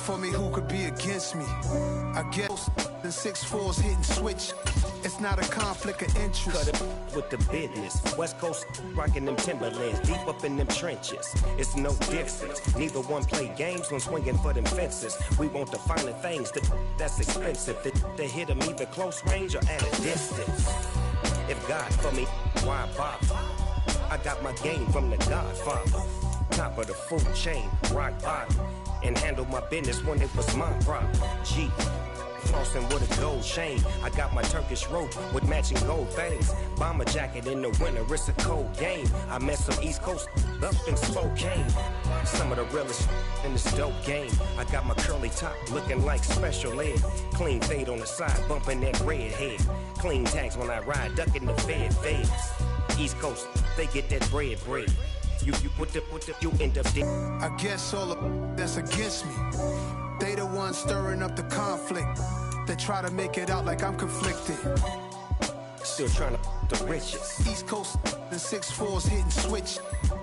for me, who could be against me? I guess the 6'4's hitting switch. It's not a conflict of interest. Cut it with the business. West Coast rocking them Timberlands, deep up in them trenches. It's no difference. Neither one play games when swinging for them fences. We want the finer things that's expensive. They hit them either close range or at a distance. If God for me, why bother? I got my game from the Godfather. Top of the food chain, rock bottom. And handle my business when it was my problem. G. Flossing with a gold chain. I got my Turkish rope with matching gold things. Bomber jacket in the winter, it's a cold game. I met some East Coast up in Spokane. Some of the realest in this dope game. I got my curly top looking like special ed. Clean fade on the side, bumping that red head. Clean tags when I ride, ducking the feds. East Coast, they get that bread. You end up dead. I guess all of that's against me. They the ones stirring up the conflict. They try to make it out like I'm conflicted. Still trying to the riches. East Coast, the 6'4's hitting switch.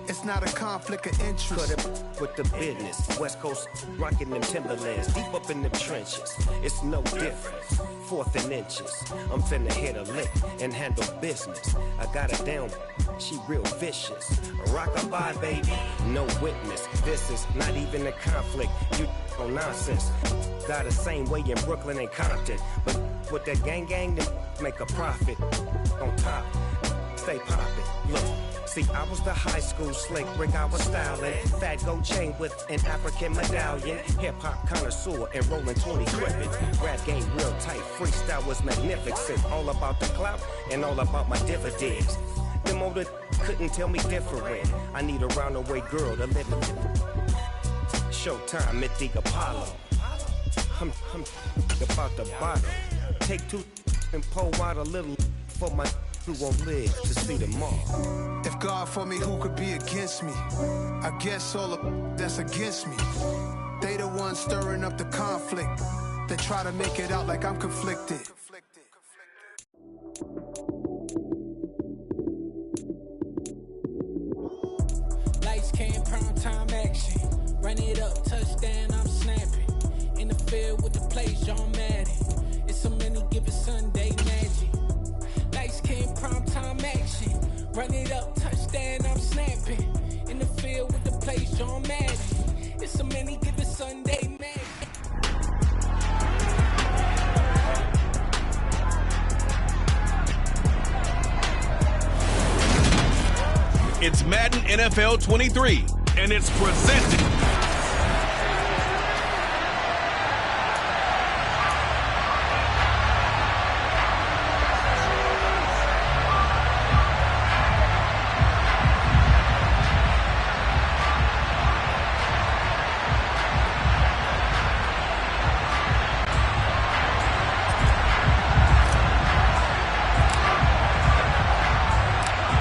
It's not a conflict of interest. Cut it with the business. West Coast rocking them Timberlands, deep up in them trenches. It's no difference. 4th and inches. I'm finna hit a lick and handle business. I got it down. She real vicious. Rockabye, baby. No witness. This is not even a conflict. You on nonsense. Got the same way in Brooklyn and Compton. But with that gang, then make a profit. On top, stay poppin'. Look. See, I was the high school slick Rick, I was styling. Fat gold chain with an African medallion. Hip-hop connoisseur and rolling 20 cribbin'. Rap game real tight, freestyle was magnificent. All about the clout and all about my dividends. Them older couldn't tell me different. I need a roundaway girl to live in. Showtime at the Apollo. I'm about the bottom. Take 2 and pour out a little for my who won't live to see tomorrow. If God for me, who could be against me? I guess all of that's against me. They the ones stirring up the conflict. They try to make it out like I'm conflicted. Lights came, prime time action. Run it up, touchdown, I'm snapping. In the field with the plays, John Madden. It's so many given Sunday magic. Lights came, prime time action. Run it up, touchdown, I'm snapping. In the field with the plays, John Madden. It's so many given Sunday magic. It's Madden NFL 23, and it's presented.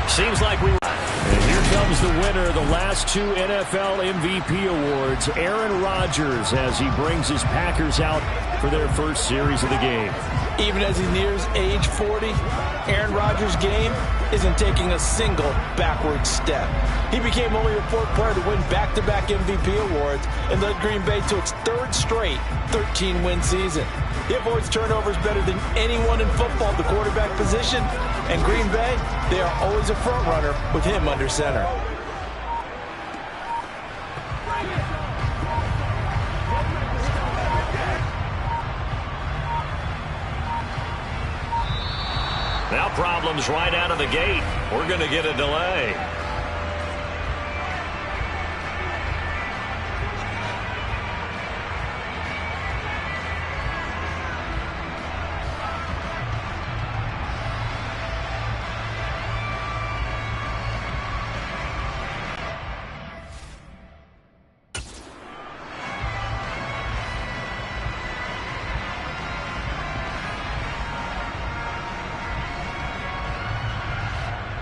Seems like we... And here comes the winner of the last 2 NFL MVP awards, Aaron Rodgers, as he brings his Packers out for their first series of the game. Even as he nears age 40, Aaron Rodgers' game isn't taking a single backward step. He became only the 4th player to win back-to-back MVP awards and led Green Bay to its 3rd straight 13-win season. He avoids turnovers better than anyone in football at the quarterback position, and Green Bay, they are always a front runner with him under center. Now problems right out of the gate. We're going to get a delay.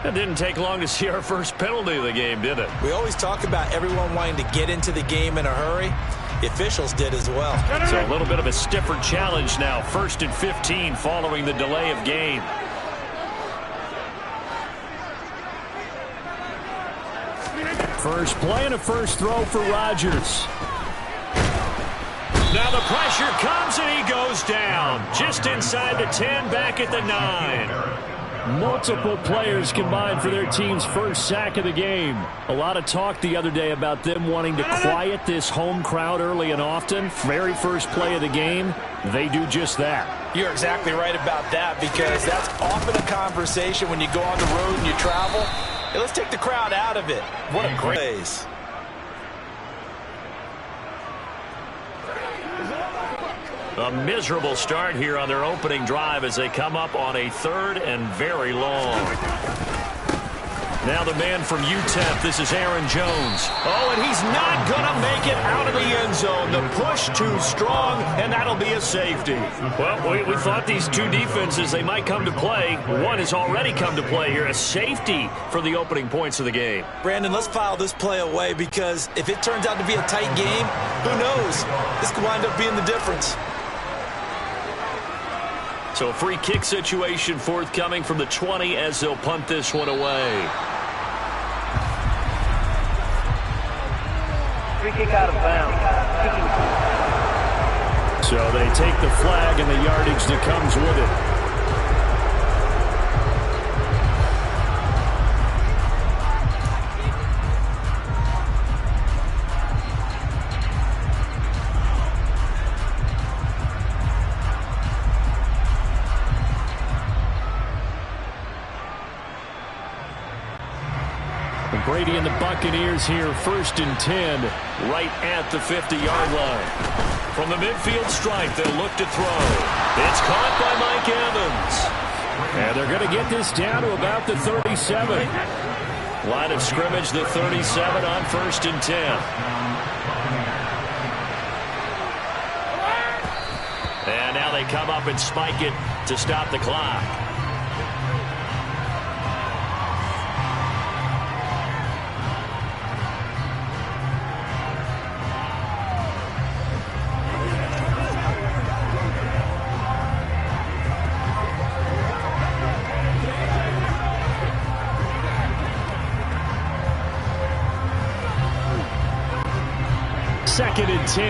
It didn't take long to see our first penalty of the game, did it? We always talk about everyone wanting to get into the game in a hurry. The officials did as well. So a little bit of a stiffer challenge now. 1st and 15 following the delay of game. First play and a first throw for Rodgers. Now the pressure comes, and he goes down. Just inside the 10, back at the 9. Multiple players combined for their team's first sack of the game. A lot of talk the other day about them wanting to quiet this home crowd early and often. Very first play of the game, they do just that. You're exactly right about that, because that's often a conversation when you go on the road and you travel. Hey, let's take the crowd out of it. What a great place. A miserable start here on their opening drive as they come up on a 3rd and very long. Now the man from UTEP, this is Aaron Jones. Oh, and he's not going to make it out of the end zone. The push too strong, and that'll be a safety. Well, we thought these two defenses, they might come to play. One has already come to play here, a safety for the opening points of the game. Brandon, let's file this play away, because if it turns out to be a tight game, who knows? This could wind up being the difference. So a free kick situation forthcoming from the 20 as they'll punt this one away. Free kick out of bounds. So they take the flag and the yardage that comes with it. Brady and the Buccaneers here, 1st and 10, right at the 50-yard line. From the midfield stripe, they'll look to throw. It's caught by Mike Evans. And they're going to get this down to about the 37. Line of scrimmage, the 37 on 1st and 10. And now they come up and spike it to stop the clock. Second and 10.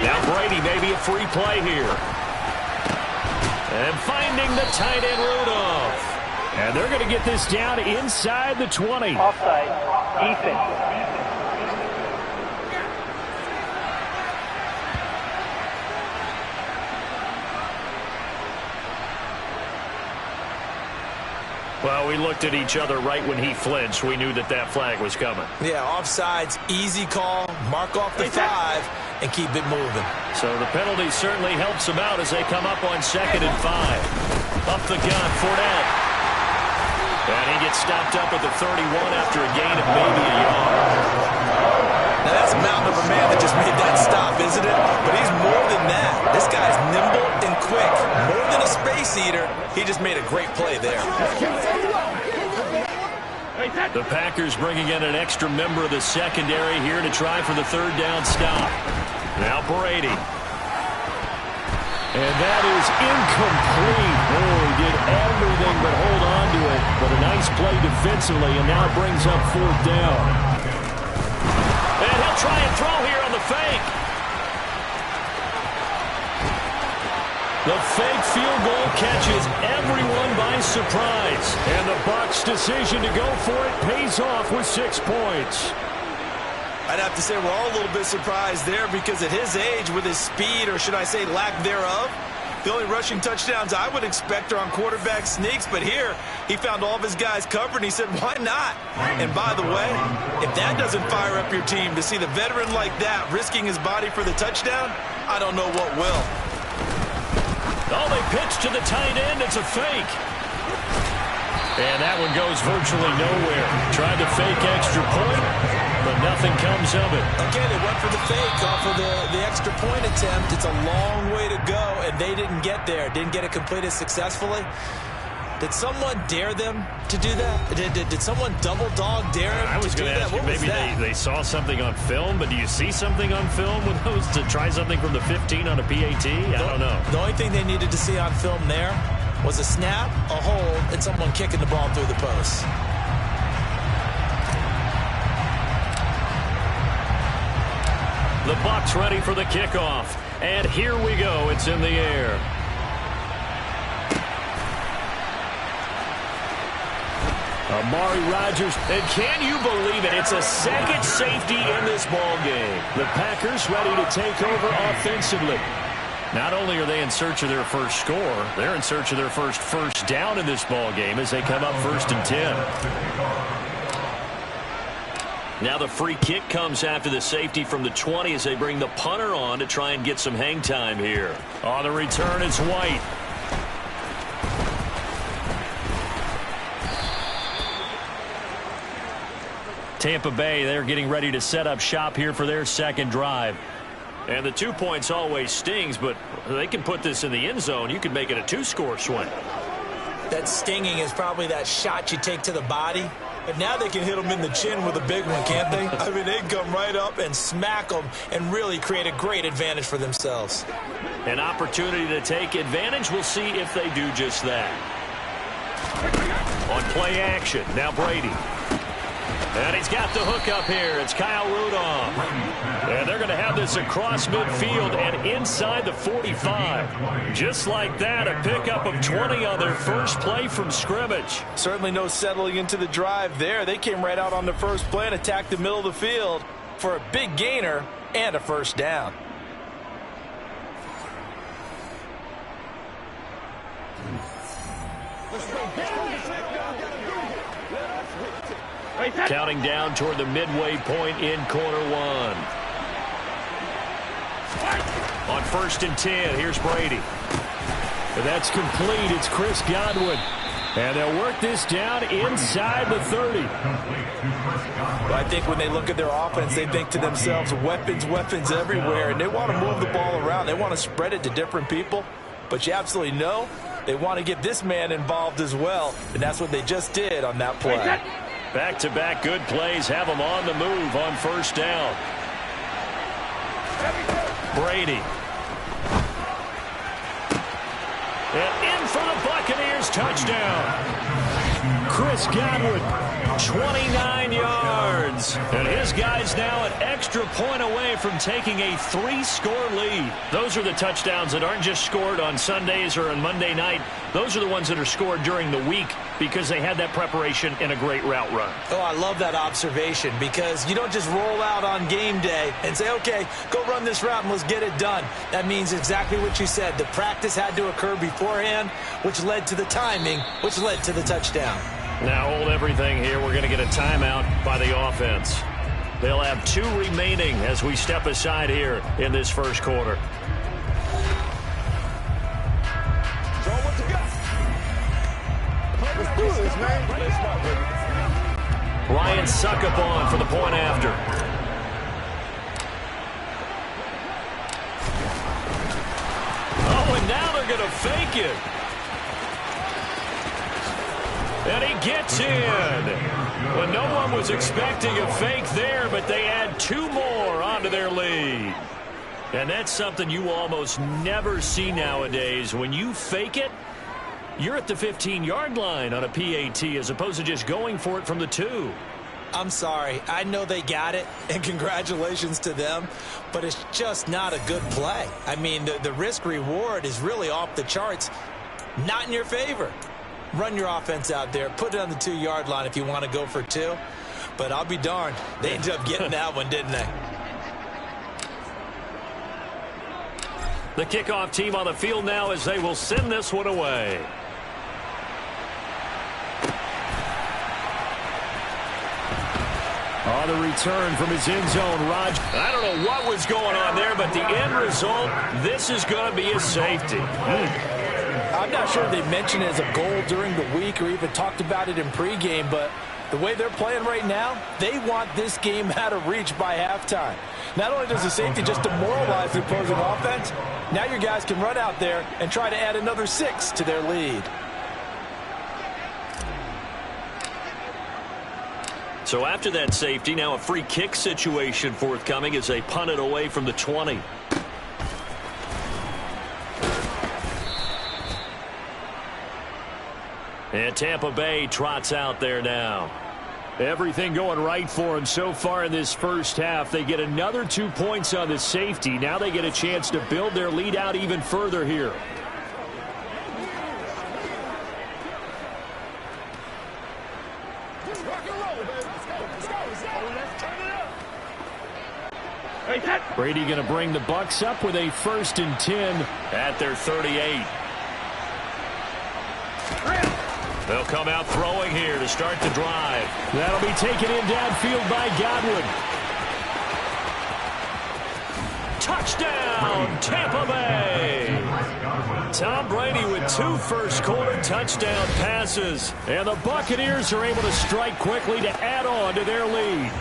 Now Brady, maybe a free play here. And finding the tight end Rudolph. And they're going to get this down inside the 20. Offside. Defense. Well, we looked at each other right when he flinched. We knew that that flag was coming. Yeah, offsides, easy call, mark off the 5, and keep it moving. So the penalty certainly helps them out as they come up on 2nd and 5. Up the gun, Fournette. And he gets stopped up at the 31 after a gain of maybe a yard. Now that's a mountain of a man that just made that stop, isn't it? But he's more than that. This guy's nimble and quick. More than a space eater, he just made a great play there. The Packers bringing in an extra member of the secondary here to try for the 3rd down stop. Now Brady. And that is incomplete. Oh, he did everything but hold on to it. But a nice play defensively, and now brings up 4th down. And he'll try and throw here on the fake. The fake field goal catches everyone by surprise. And the Bucs' decision to go for it pays off with 6 points. I'd have to say we're all a little bit surprised there, because at his age, with his speed, or should I say lack thereof, the only rushing touchdowns I would expect are on quarterback sneaks. But here, he found all of his guys covered, and he said, why not? And by the way, if that doesn't fire up your team to see the veteran like that risking his body for the touchdown, I don't know what will. Oh, they pitch to the tight end. It's a fake. And that one goes virtually nowhere. Tried to fake extra point, but nothing comes of it. Okay, they went for the fake off of the extra point attempt. It's a long way to go, and they didn't get there. Didn't get it completed successfully. Did someone dare them to do that? Did someone double dog dare them I was going to ask you, maybe they saw something on film, but do you see something on film with those to try something from the 15 on a PAT? I don't know. The only thing they needed to see on film there was a snap, a hold, and someone kicking the ball through the post. The Bucs ready for the kickoff. And here we go. It's in the air. Amari Rodgers, and can you believe it? It's a second safety in this ball game. The Packers ready to take over offensively. Not only are they in search of their first score, they're in search of their first down in this ball game as they come up 1st and 10. Now the free kick comes after the safety from the 20 as they bring the punter on to try and get some hang time here. On the return, it's White. Tampa Bay, they're getting ready to set up shop here for their second drive. And the 2 points always stings, but they can put this in the end zone. You can make it a 2-score swing. That stinging is probably that shot you take to the body. But now they can hit them in the chin with a big one, can't they? I mean, they can come right up and smack them and really create a great advantage for themselves. An opportunity to take advantage. We'll see if they do just that. On play action, now Brady. And he's got the hook up here. It's Kyle Rudolph. And they're going to have this across midfield and inside the 45. Just like that, a pickup of 20 on their first play from scrimmage. Certainly no settling into the drive there. They came right out on the first play and attacked the middle of the field for a big gainer and a first down. Counting down toward the midway point in quarter one. On 1st and 10, here's Brady. And that's complete. It's Chris Godwin. And they'll work this down inside the 30. Well, I think when they look at their offense, they think to themselves, weapons everywhere. And they want to move the ball around. They want to spread it to different people. But you absolutely know they want to get this man involved as well. And that's what they just did on that play. Back-to-back good plays have them on the move on first down. Brady. And in for the Buccaneers, touchdown. Chris Godwin, 29 yards. And his guys now an extra point away from taking a 3-score lead. Those are the touchdowns that aren't just scored on Sundays or on Monday night. Those are the ones that are scored during the week because they had that preparation and a great route run. Oh, I love that observation because you don't just roll out on game day and say, okay, go run this route and let's get it done. That means exactly what you said. The practice had to occur beforehand, which led to the timing, which led to the touchdown. Now hold everything here. We're going to get a timeout by the offense. They'll have 2 remaining as we step aside here in this first quarter. Let's do this, man. Ryan Succop for the point after. Oh, and now they're going to fake it. And he gets in. Well, no one was expecting a fake there, but they add 2 more onto their lead. And that's something you almost never see nowadays. When you fake it, you're at the 15-yard line on a PAT as opposed to just going for it from the 2. I'm sorry. I know they got it, and congratulations to them, but it's just not a good play. I mean, the risk-reward is really off the charts, not in your favor. Run your offense out there. Put it on the 2-yard line if you want to go for 2. But I'll be darned. They ended up getting that one, didn't they? The kickoff team on the field now as they will send this one away. On the return from his end zone, Rodgers. I don't know what was going on there, but the end result, this is going to be a safety. I'm not sure they mentioned it as a goal during the week or even talked about it in pregame, but the way they're playing right now, they want this game out of reach by halftime. Not only does the safety just demoralize the opposing offense, now your guys can run out there and try to add another 6 to their lead. So after that safety, now a free kick situation forthcoming as they punt it away from the 20. And Tampa Bay trots out there now. Everything going right for them so far in this first half. They get another 2 points on the safety. Now they get a chance to build their lead out even further here. Brady going to bring the Bucs up with a 1st and 10 at their 38. They'll come out throwing here to start the drive. That'll be taken in downfield by Godwin. Touchdown, Tampa Bay. Tom Brady with 2 first-quarter touchdown passes. And the Buccaneers are able to strike quickly to add on to their lead.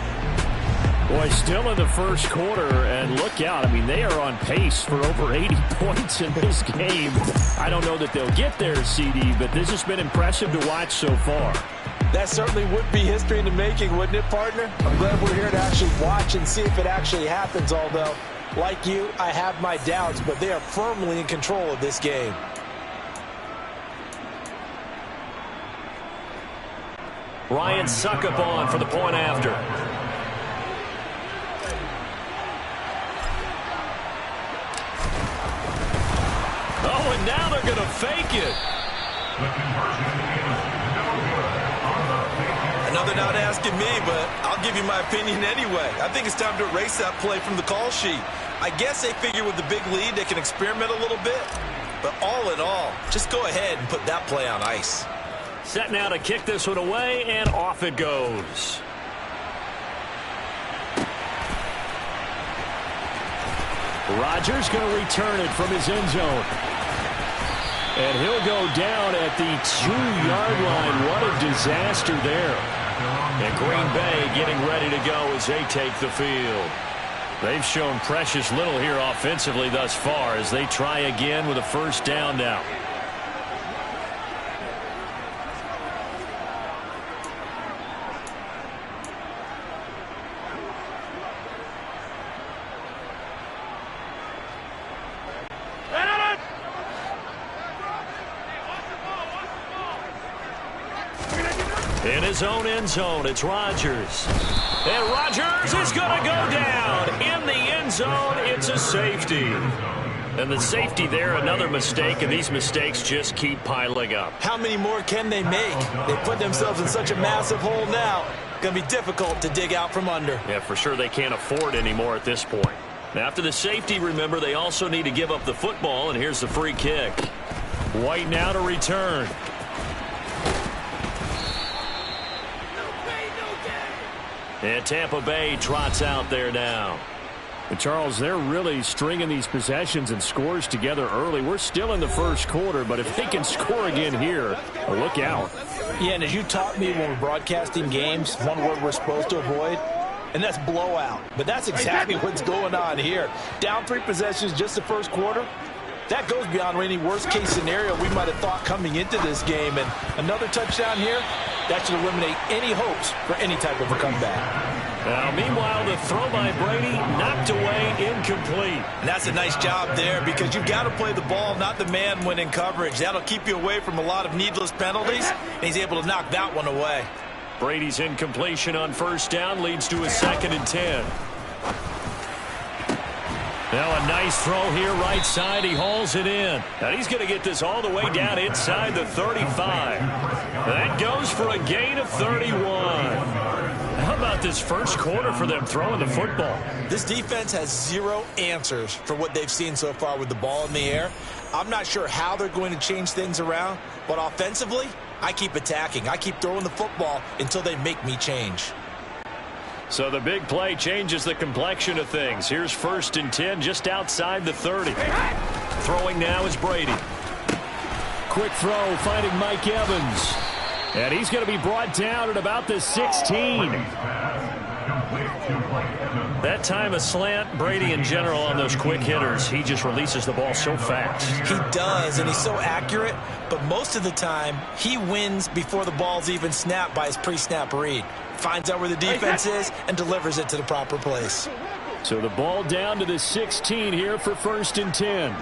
Boy, still in the first quarter, and look out. I mean, they are on pace for over 80 points in this game. I don't know that they'll get there, CD, but this has been impressive to watch so far. That certainly would be history in the making, wouldn't it, partner? I'm glad we're here to actually watch and see if it actually happens, although, like you, I have my doubts, but they are firmly in control of this game. Ryan Suckup on for the point after. Oh, and now they're going to fake it. Another not asking me, but I'll give you my opinion anyway. I think it's time to erase that play from the call sheet. I guess they figure with the big lead they can experiment a little bit. But all in all, just go ahead and put that play on ice. Set now to kick this one away, and off it goes. Rodgers going to return it from his end zone. And he'll go down at the 2-yard line. What a disaster there. And Green Bay getting ready to go as they take the field. They've shown precious little here offensively thus far as they try again with a 1st down now. In his own end zone, it's Rodgers. And Rodgers is going to go down. In the end zone, it's a safety. And the safety there, another mistake, and these mistakes just keep piling up. How many more can they make? They put themselves in such a massive hole now. Going to be difficult to dig out from under. Yeah, for sure they can't afford anymore at this point. After the safety, remember, they also need to give up the football, and here's the free kick. White now to return. And Tampa Bay trots out there now. And Charles, they're really stringing these possessions and scores together early. We're still in the first quarter, but if they can score again here, look out. Yeah, and as you taught me when we're broadcasting games, one word we're supposed to avoid, and that's blowout. But that's exactly what's going on here. Down 3 possessions just the first quarter. That goes beyond any worst-case scenario we might have thought coming into this game. And another touchdown here, that should eliminate any hopes for any type of a comeback. Now, meanwhile, the throw by Brady knocked away, incomplete. And that's a nice job there because you've got to play the ball, not the man when in coverage. That'll keep you away from a lot of needless penalties, and he's able to knock that one away. Brady's incompletion on 1st down leads to a 2nd and 10. Now a nice throw here right side. He hauls it in. And he's going to get this all the way down inside the 35. That goes for a gain of 31. How about this first quarter for them throwing the football? This defense has 0 answers for what they've seen so far with the ball in the air. I'm not sure how they're going to change things around, but offensively, I keep attacking. I keep throwing the football until they make me change. So the big play changes the complexion of things. Here's 1st and 10 just outside the 30. Throwing now is Brady. Quick throw finding Mike Evans. And he's going to be brought down at about the 16. That time a slant. Brady in general on those quick hitters, he just releases the ball so fast. He does, and he's so accurate, but most of the time he wins before the ball's even snapped by his pre-snap read. Finds out where the defense is and delivers it to the proper place. So the ball down to the 16 here for 1st and 10.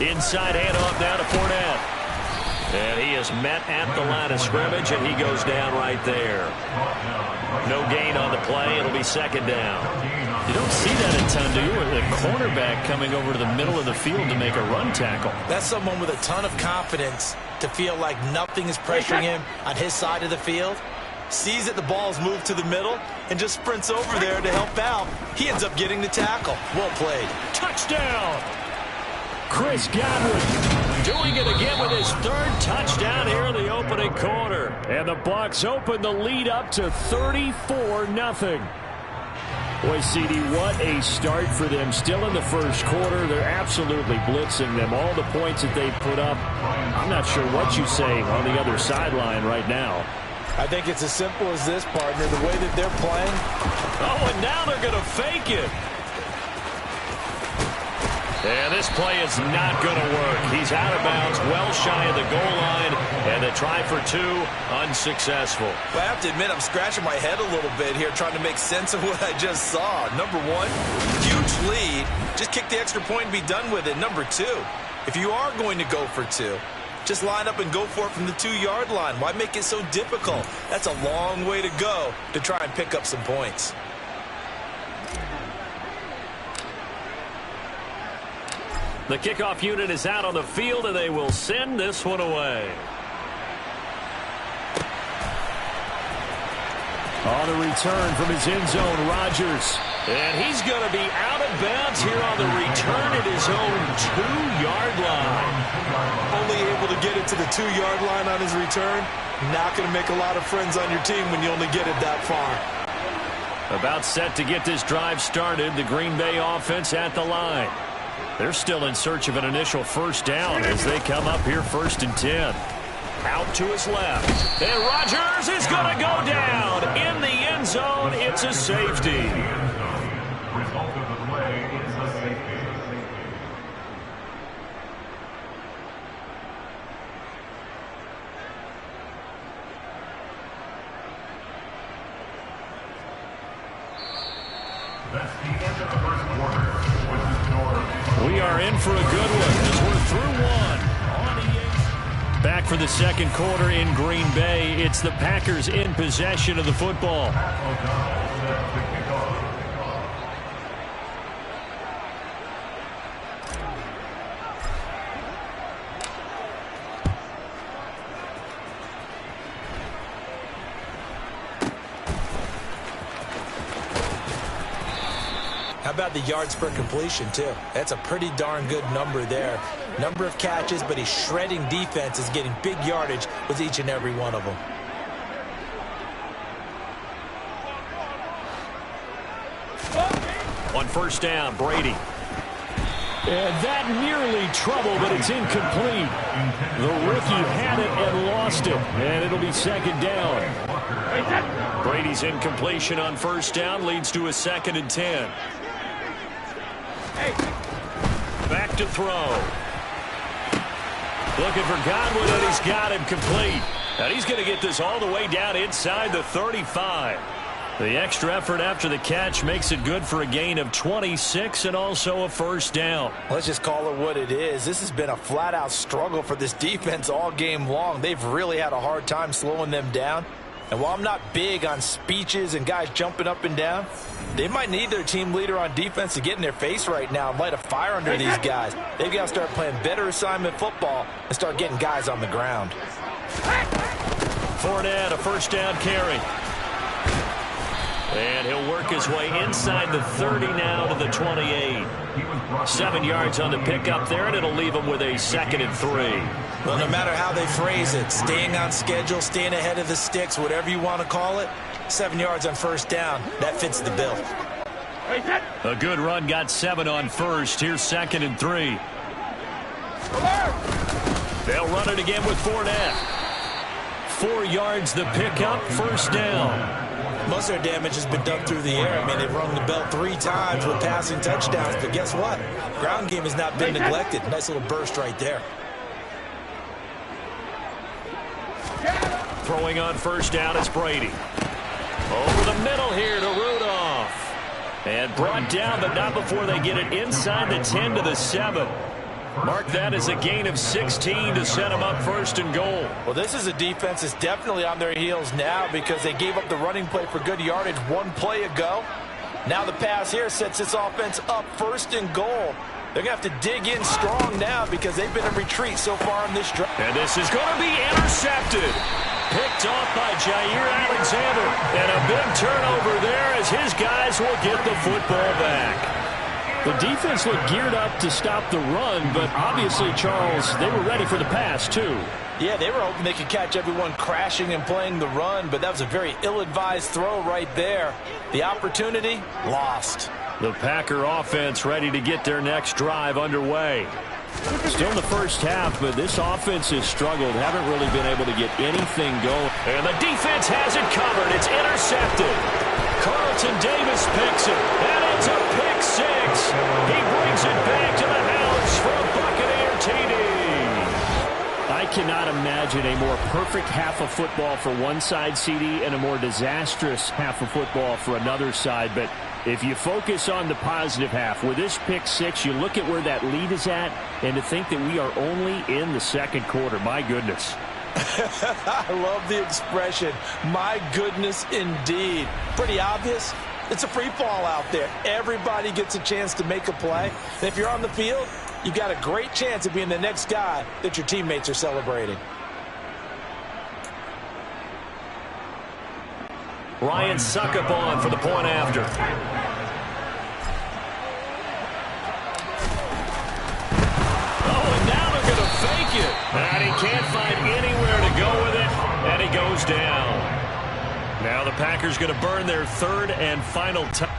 Inside handoff now to Fournette. And he is met at the line of scrimmage, and he goes down right there. No gain on the play. It'll be second down. You don't see that a ton, do you? The cornerback coming over to the middle of the field to make a run tackle. That's someone with a ton of confidence to feel like nothing is pressuring him on his side of the field. Sees that the ball's moved to the middle and just sprints over there to help out. He ends up getting the tackle. Well played. Touchdown! Chris Godwin doing it again with his third touchdown here in the opening quarter. And the Bucs open the lead up to 34-0. Boy, CD, what a start for them. Still in the first quarter, they're absolutely blitzing them. All the points that they put up, I'm not sure what you say on the other sideline right now. I think it's as simple as this, partner. The way that they're playing. Oh, and now they're going to fake it. And this play is not going to work. He's out of bounds, well shy of the goal line, and the try for two, unsuccessful. Well, I have to admit, I'm scratching my head a little bit here, trying to make sense of what I just saw. Number one, huge lead. Just kick the extra point and be done with it. Number two, if you are going to go for two, just line up and go for it from the 2-yard line. Why make it so difficult? That's a long way to go to try and pick up some points. The kickoff unit is out on the field, and they will send this one away. On the return from his end zone, Rodgers. And he's going to be out of bounds here on the return at his own 2-yard line. Only able to get it to the 2-yard line on his return. Not going to make a lot of friends on your team when you only get it that far. About set to get this drive started, the Green Bay offense at the line. They're still in search of an initial first down as they come up here 1st and 10. Out to his left. And Rodgers is going to go down in the end zone. It's a safety. Result of the play is a safety. That's the end of the first quarter. We are in for a good one as we're through one. Back for the second quarter in Green Bay. It's the Packers in possession of the football. How about the yards per completion, too? That's a pretty darn good number there. Number of catches, but he's shredding defense, is getting big yardage with each and every one of them. On first down, Brady. And that nearly trouble, but it's incomplete. The rookie had it and lost it, and it'll be second down. Brady's incompletion on first down leads to a 2nd and 10. Back to throw. Looking for Godwin, and he's got him complete. And he's going to get this all the way down inside the 35. The extra effort after the catch makes it good for a gain of 26 and also a first down. Let's just call it what it is. This has been a flat-out struggle for this defense all game long. They've really had a hard time slowing them down. And while I'm not big on speeches and guys jumping up and down, they might need their team leader on defense to get in their face right now and light a fire under these guys. They've got to start playing better assignment football and start getting guys on the ground. Fournette, a first down carry. And he'll work his way inside the 30 now to the 28. 7 yards on the pickup there, and it'll leave him with a 2nd and 3. Well, no matter how they phrase it, staying on schedule, staying ahead of the sticks, whatever you want to call it, 7 yards on first down, that fits the bill. A good run, got 7 on first. Here's 2nd and 3. They'll run it again with Fournette. 4 yards the pickup, first down. Most of their damage has been done through the air. I mean, they've rung the bell 3 times with passing touchdowns, but guess what? Ground game has not been neglected. Nice little burst right there. Throwing on first down, it's Brady. Over the middle here to Rudolph. And brought down, but not before they get it inside the 10 to the 7. Mark that as a gain of 16 to set them up 1st and goal. Well, this is a defense that's definitely on their heels now because they gave up the running play for good yardage one play ago. Now the pass here sets this offense up 1st and goal. They're going to have to dig in strong now because they've been in retreat so far in this drive. And this is going to be intercepted. Picked off by Jair Alexander. And a big turnover there as his guys will get the football back. The defense looked geared up to stop the run, but obviously, Charles, they were ready for the pass, too. Yeah, they were hoping they could catch everyone crashing and playing the run, but that was a very ill-advised throw right there. The opportunity, lost. The Packer offense ready to get their next drive underway. Still in the first half, but this offense has struggled. Haven't really been able to get anything going. And the defense has it covered. It's intercepted. Carlton Davis picks it, and it's a pick six. He brings it back to the house for a Buccaneer TD. I cannot imagine a more perfect half of football for one side, CD, and a more disastrous half of football for another side. But if you focus on the positive half, with this pick six, you look at where that lead is at, and to think that we are only in the second quarter. My goodness. I love the expression, my goodness indeed. Pretty obvious. It's a free fall out there. Everybody gets a chance to make a play. And if you're on the field, you've got a great chance of being the next guy that your teammates are celebrating. Ryan Succop for the point after. Oh, and now they're going to fake it. And he can't find anywhere to go with it, and he goes down. Now the Packers going to burn their 3rd and final time.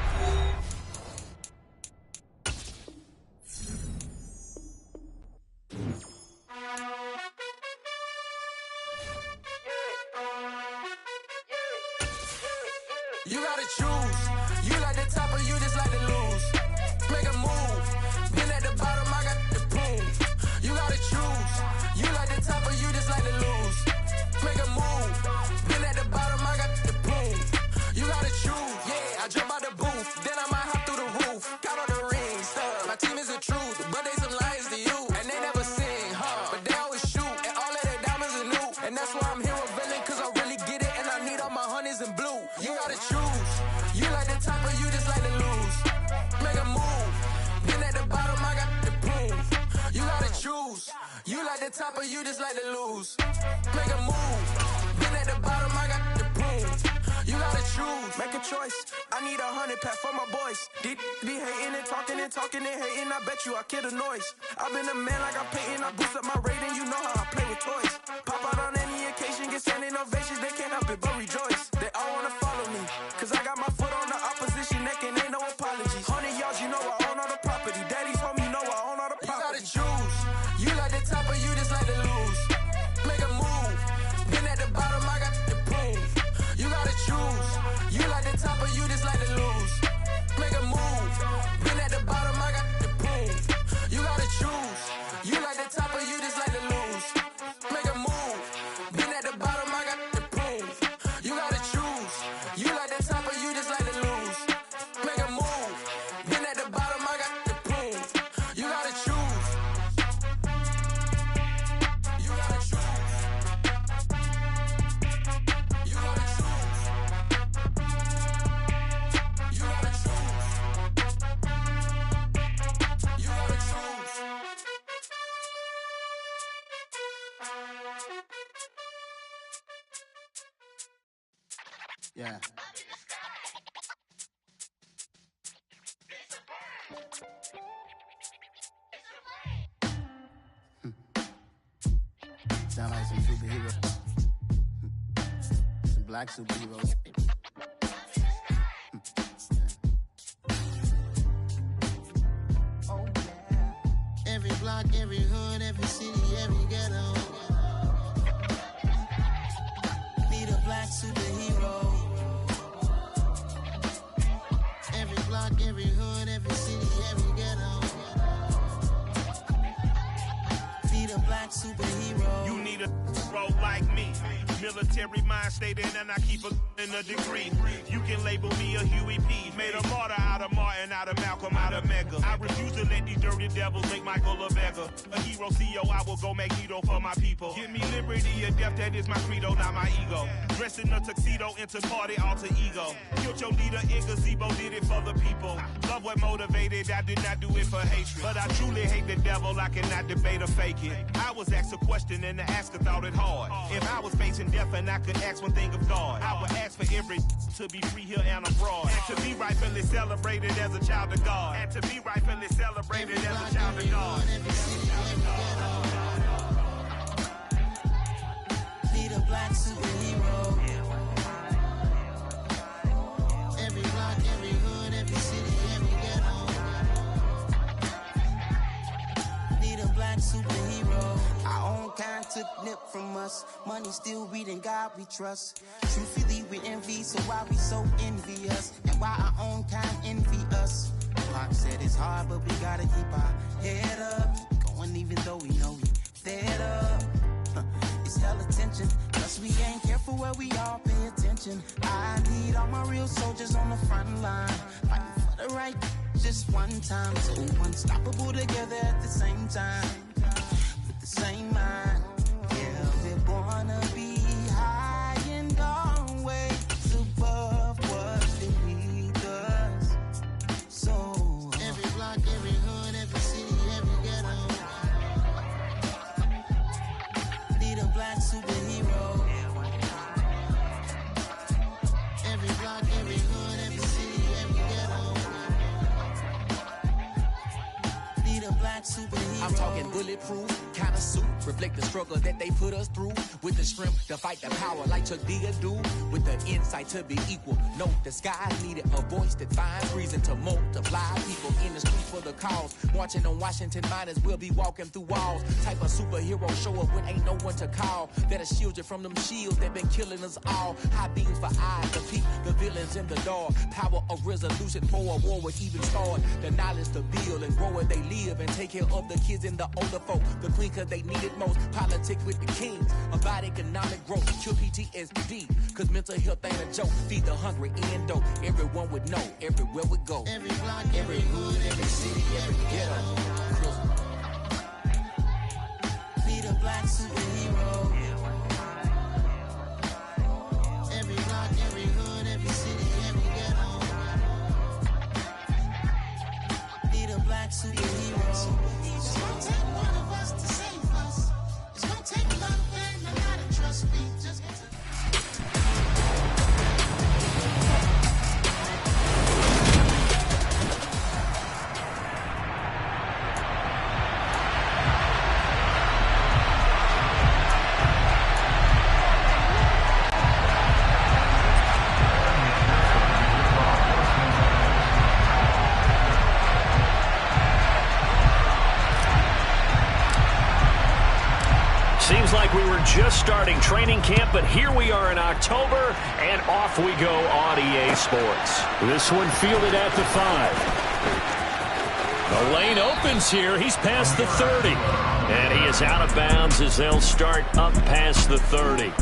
You gotta choose. You like the top or you just like to lose. Make a move. Been at the bottom, I got the proof. You gotta choose. You like the top or you just like to lose. Make a move. Been at the bottom, I got the proof. You gotta choose. Yeah, I jump out the booth. Then I might hop through the roof. Count on the rings. My team is the truth, but they some liars to you. And they never sing, but they always shoot. And all of their diamonds are new. And that's why I'm here revealing, cause I really get it. And I need all my honeys in blue. You gotta choose. You like the top or you just like to lose. Make a move. Been at the bottom, I got the proof. You gotta choose. You like the top or you just like to lose. Make a move. Been at the bottom, I got the proof. You gotta choose. Make a choice. I need 100 pack for my boys. Be hating and talking and hating. I bet you I kill the noise. I've been a man like I'm Peyton. I boost up my rating. You know how I play with toys. Pop out on any occasion, get standing ovations. They can't help it but rejoice. They all wanna follow me, cause I got my foot on the opposition neck and ain't no apologies. 100 yards, you know I own all the property. Daddy's home, you know I own all the property. You gotta choose. You like the top or you just like to lose. Make a move. Been at the bottom, I got the proof. You gotta choose. You like the top or you just like to lose. Make a move. Been at the bottom, I got the proof. You gotta choose. You like the top or you just like to lose. Make a move. Been at the bottom, I got the proof. You gotta choose. You like the top or you just like to lose. Make a move. Been at the bottom, I got the proof. You gotta choose. You gotta choose. You gotta choose. You gotta choose. You gotta choose. Yeah. Sound like some superheroes. Some black superheroes. Oh, yeah. Every block, every hood, every city, every ghetto. Be the black superhero. Every block, every hood, every city, every ghetto. Be the black superhero. need a roll like me. Military mind stated, and I keep in a degree. You can label me a Huey P. Made a martyr out of Martin, out of Malcolm, out of Mega. I refuse to let these dirty devils make Michael a beggar. A hero CEO, I will go Magneto for my people. Give me liberty or death, that is my credo, not my ego. Dressed in a tuxedo, into party alter ego. Killed your leader in gazebo, did it for the people. Love what motivated, I did not do it for hatred. But I truly hate the devil, I cannot debate or fake it. I was asked a question and the asker thought it hard. If I was facing death and I could ask one thing of God, I would ask for every to be free here and abroad. And to be rightfully celebrated as a child of God. And to be rightfully celebrated as a child of God. Need a black superhero. Every block, every hood, every city, every ghetto. Need a black superhero. Our own kind took nip from us. Money still reading God we trust. Truthfully we envy, so why we so envious? And why our own kind envy us? Pac said it's hard, but we gotta keep our head up. Going even though we know we fed up. It's hella tension, plus we ain't careful where we all pay attention. I need all my real soldiers on the front line, fighting for the right just one time. So unstoppable together at the same time, with the same mind. Yeah, we're born to be high and always above what beneath us. So every block, every hood, every city, every ghetto. Need a black superhero. Every block, every hood, every city, every ghetto. Need a black superhero. I'm talking bulletproof kind of suit, reflect the struggle that they put us through. With the strength to fight the power like Chuck D do. With the insight to be equal. No, the skies needed a voice that finds reason to multiply. People in the street for the cause. Marching on Washington, might as well be walking through walls. Type of superhero show up when ain't no one to call. That'll shield you from them shields that been killing us all. High beams for eyes to peek the villains in the dark. Power of resolution for a war would even start. The knowledge to build and grow where they live and take care of the kids and the older folk. The queen cause they need it most. Politic with the kings. About economic growth. Cure PTSD. Cause mental health ain't a joke. Feed the hungry and dope. Everyone would know. Everywhere we go. Every block, every hood, every city, every ghetto. Need a black superhero. Every block, every hood, every city, every ghetto. Need a black superhero. It's gonna take one of us to save us. It's gonna take a lot of pain, a lot of trust me. Just Seems like we were just starting training camp, but here we are in October, and off we go on EA Sports. This one fielded at the 5. The lane opens here. He's past the 30. And he is out of bounds as they'll start up past the 30.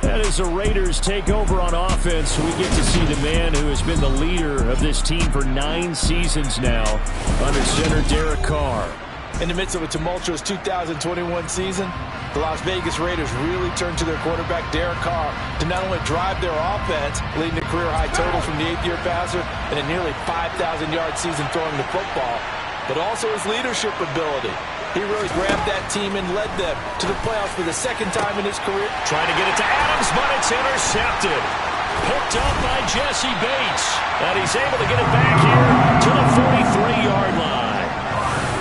That is the Raiders take over on offense. We get to see the man who has been the leader of this team for 9 seasons now, under center Derek Carr. In the midst of a tumultuous 2021 season, the Las Vegas Raiders really turned to their quarterback, Derek Carr, to not only drive their offense, leading to career-high totals from the 8th-year passer and a nearly 5,000-yard season throwing the football, but also his leadership ability. He really grabbed that team and led them to the playoffs for the 2nd time in his career. Trying to get it to Adams, but it's intercepted. Picked up by Jesse Bates. And he's able to get it back here to the 43-yard line.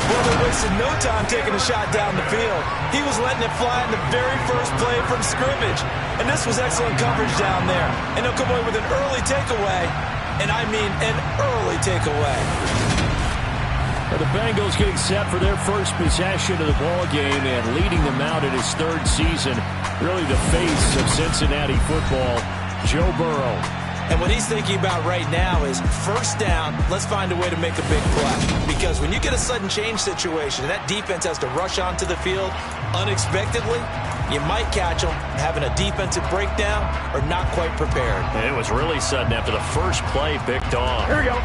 Well, they wasted no time taking a shot down the field. He was letting it fly in the very first play from scrimmage. And this was excellent coverage down there. And they'll come away with an early takeaway. And I mean an early takeaway. Well, the Bengals getting set for their first possession of the ball game and leading them out in his 3rd season. Really the face of Cincinnati football, Joe Burrow. And what he's thinking about right now is first down, let's find a way to make a big play. Because when you get a sudden change situation and that defense has to rush onto the field unexpectedly, You might catch them having a defensive breakdown or not quite prepared. And it was really sudden after the first play picked off. Here we go.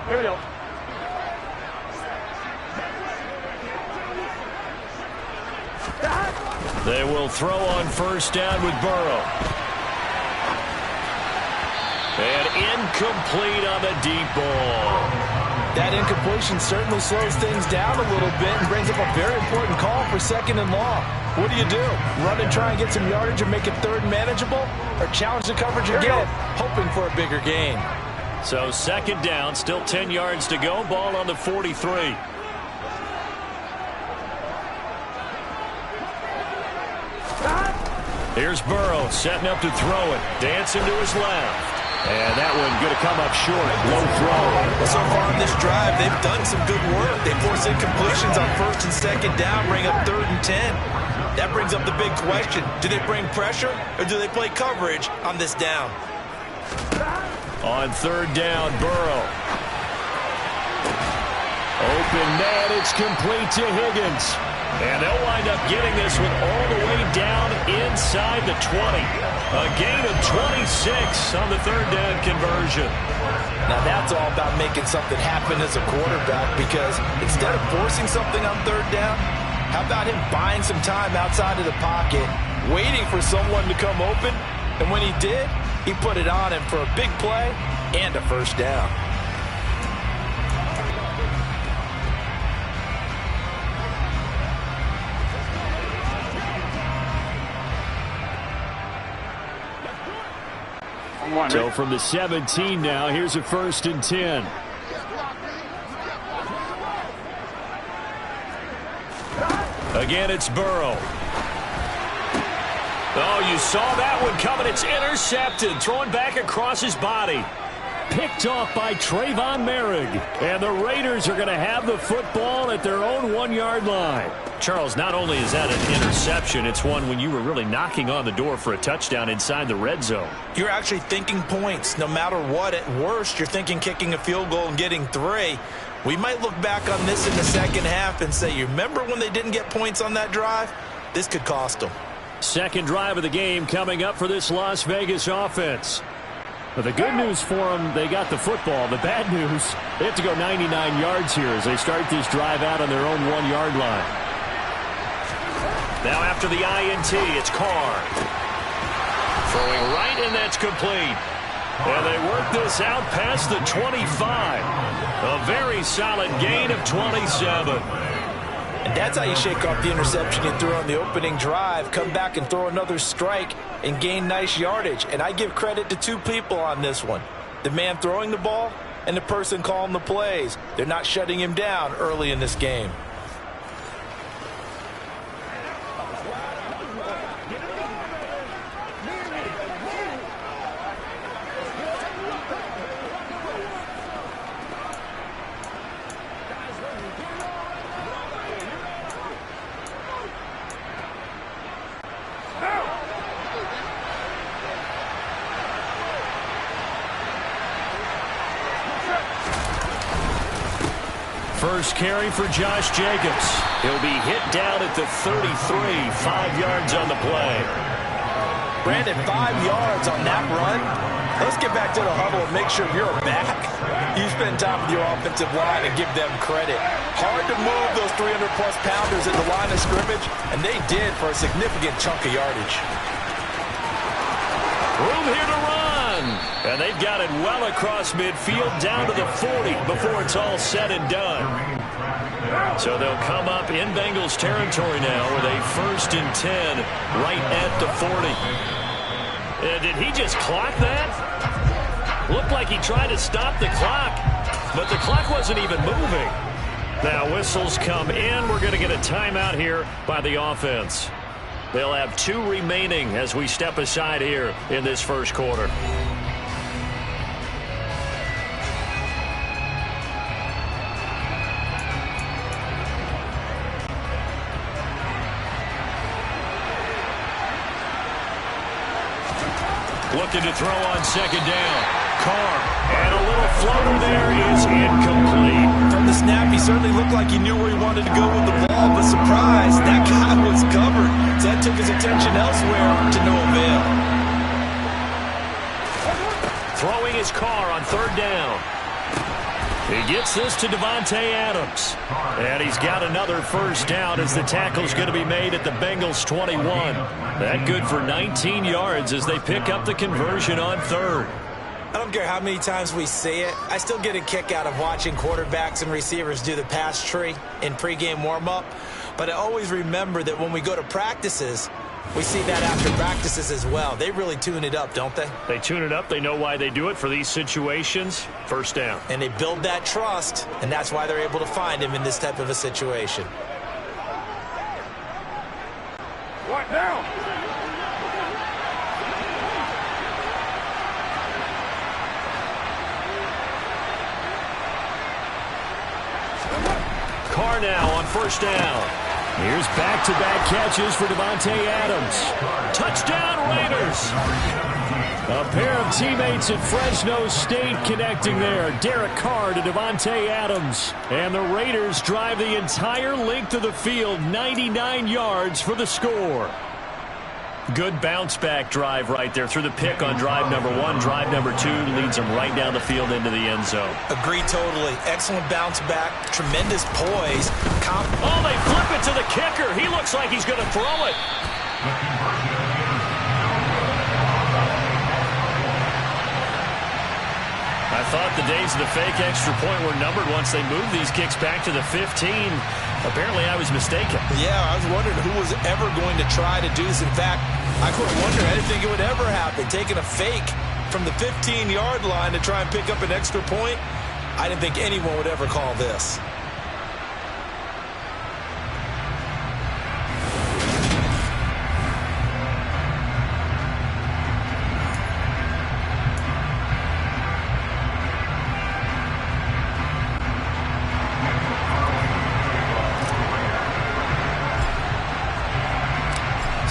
Here we go. They will throw on first down with Burrow. And incomplete on the deep ball. That incompletion certainly slows things down a little bit and brings up a very important call for second and long. What do? Run and try and get some yardage and make it third and manageable? Or challenge the coverage again, hoping for a bigger gain? So second down, still 10 yards to go. Ball on the 43. Here's Burrow setting up to throw it. Dancing to his left. And that one going to come up short. Low throw. So far on this drive, they've done some good work. They force incompletions on first and second down, bring up 3rd and 10. That brings up the big question. Do they bring pressure or do they play coverage on this down? On 3rd down, Burrow. Open man, it's complete to Higgins. And they'll wind up getting this one all the way down inside the 20. A gain of 26 on the 3rd down conversion. Now that's all about making something happen as a quarterback, because instead of forcing something on 3rd down, how about him buying some time outside of the pocket, waiting for someone to come open, and when he did, he put it on him for a big play and a first down. So from the 17 now, here's a 1st and 10. Again, it's Burrow. Oh, you saw that one coming. It's intercepted. Thrown back across his body. Picked off by Trayvon Merrick. And the Raiders are going to have the football at their own 1-yard line. Charles, not only is that an interception, it's one when you were really knocking on the door for a touchdown inside the red zone. You're actually thinking points. No matter what, at worst, you're thinking kicking a field goal and getting 3. We might look back on this in the second half and say, you remember when they didn't get points on that drive? This could cost them. Second drive of the game coming up for this Las Vegas offense. But the good news for them, they got the football. The bad news, they have to go 99 yards here as they start this drive out on their own 1-yard line. Now after the INT, it's Carr. Throwing right, and that's complete. And they work this out past the 25. A very solid gain of 27. And that's how you shake off the interception you threw on the opening drive, come back and throw another strike and gain nice yardage. And I give credit to 2 people on this one. The man throwing the ball and the person calling the plays. They're not shutting him down early in this game. First carry for Josh Jacobs. He'll be hit down at the 33, 5 yards on the play. Brandon, 5 yards on that run. Let's get back to the huddle and make sure you're back. You spend time with your offensive line and give them credit. Hard to move those 300-plus pounders at the line of scrimmage, and they did for a significant chunk of yardage. Room here to run. And they've got it well across midfield down to the 40 before it's all said and done. So they'll come up in Bengals territory now with a 1st and 10 right at the 40. Did he just clock that? Looked like he tried to stop the clock, but the clock wasn't even moving. Now whistles come in. We're going to get a timeout here by the offense. They'll have 2 remaining as we step aside here in this first quarter. Looking to throw on second down. Carr, and a little floater there is incomplete. From the snap, he certainly looked like he knew where he wanted to go with the ball, but surprise, that is Carr on third down. He gets this to Davante Adams. And he's got another first down as the tackle's going to be made at the Bengals 21. That good for 19 yards as they pick up the conversion on third. I don't care how many times we see it. I still get a kick out of watching quarterbacks and receivers do the pass tree in pregame warm-up. But I always remember that when we go to practices, we see that after practices as well. They really tune it up, don't they? They tune it up. They know why they do it for these situations. First down. And they build that trust, and that's why they're able to find him in this type of a situation. What now? Carr now on first down. Here's back-to-back catches for Davante Adams. Touchdown, Raiders! A pair of teammates at Fresno State connecting there. Derek Carr to Davante Adams. And the Raiders drive the entire length of the field, 99 yards for the score. Good bounce-back drive right there through the pick on drive number 1. Drive number 2 leads them right down the field into the end zone. Agree totally. Excellent bounce-back. Tremendous poise. Oh, they flip it to the kicker. He looks like he's going to throw it. I thought the days of the fake extra point were numbered once they moved these kicks back to the 15. Apparently, I was mistaken. Yeah, I was wondering who was ever going to try to do this. In fact, I couldn't wonder. I didn't think it would ever happen. Taking a fake from the 15-yard line to try and pick up an extra point, I didn't think anyone would ever call this.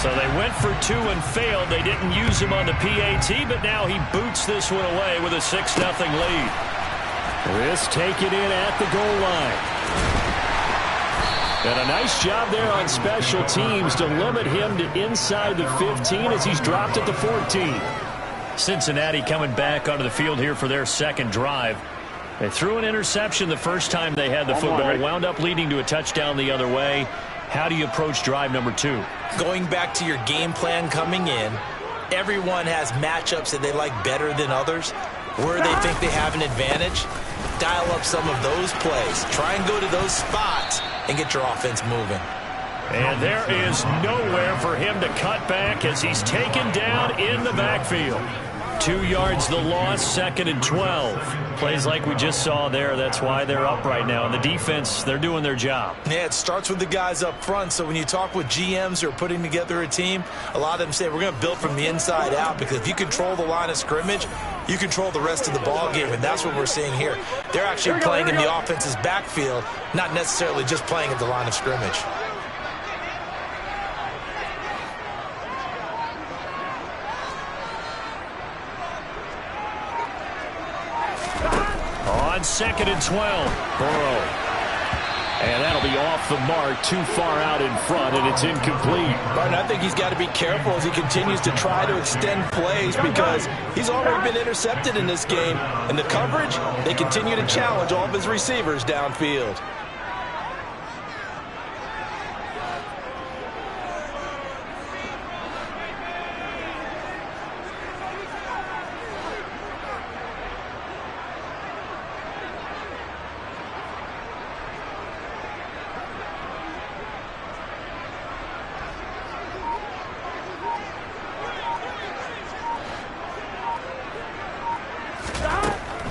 So they went for 2 and failed. They didn't use him on the PAT, but now he boots this one away with a 6-0 lead. This taken in at the goal line. And a nice job there on special teams to limit him to inside the 15 as he's dropped at the 14. Cincinnati coming back onto the field here for their second drive. They threw an interception the first time they had the football, wound up leading to a touchdown the other way. How do you approach drive number 2? Going back to your game plan coming in, everyone has matchups that they like better than others. Where they think they have an advantage, dial up some of those plays. Try and go to those spots and get your offense moving. And there is nowhere for him to cut back as he's taken down in the backfield. 2 yards the loss, 2nd and 12. Plays like we just saw there. That's why they're up right now. And the defense, they're doing their job. Yeah, it starts with the guys up front. So when you talk with GMs who are putting together a team, a lot of them say we're going to build from the inside out, because if you control the line of scrimmage, you control the rest of the ball game, and that's what we're seeing here. They're actually playing in the offense's backfield, not necessarily just playing at the line of scrimmage. On 2nd and 12, Burrow. And that'll be off the mark, too far out in front, and it's incomplete. Martin, I think he's got to be careful as he continues to try to extend plays, because he's already been intercepted in this game. And the coverage, they continue to challenge all of his receivers downfield.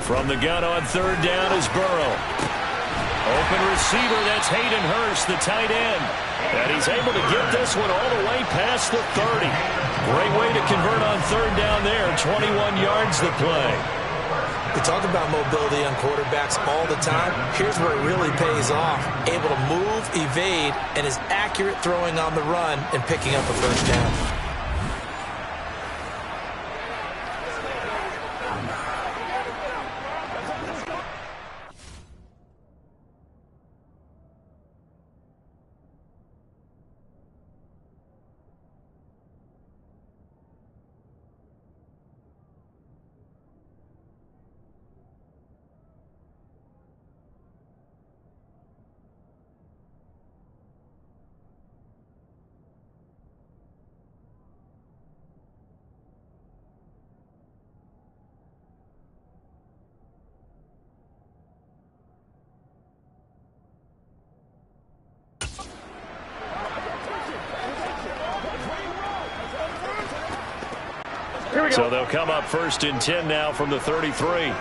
From the gun on 3rd down is Burrow. Open receiver, that's Hayden Hurst, the tight end. And he's able to get this one all the way past the 30. Great way to convert on 3rd down there. 21 yards the play. We talk about mobility on quarterbacks all the time. Here's where it really pays off. Able to move, evade, and is accurate throwing on the run and picking up a first down. So they'll come up 1st and 10 now from the 33.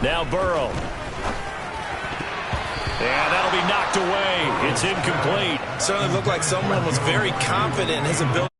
Now Burrow. And that'll be knocked away. It's incomplete. Certainly looked like someone was very confident in his ability.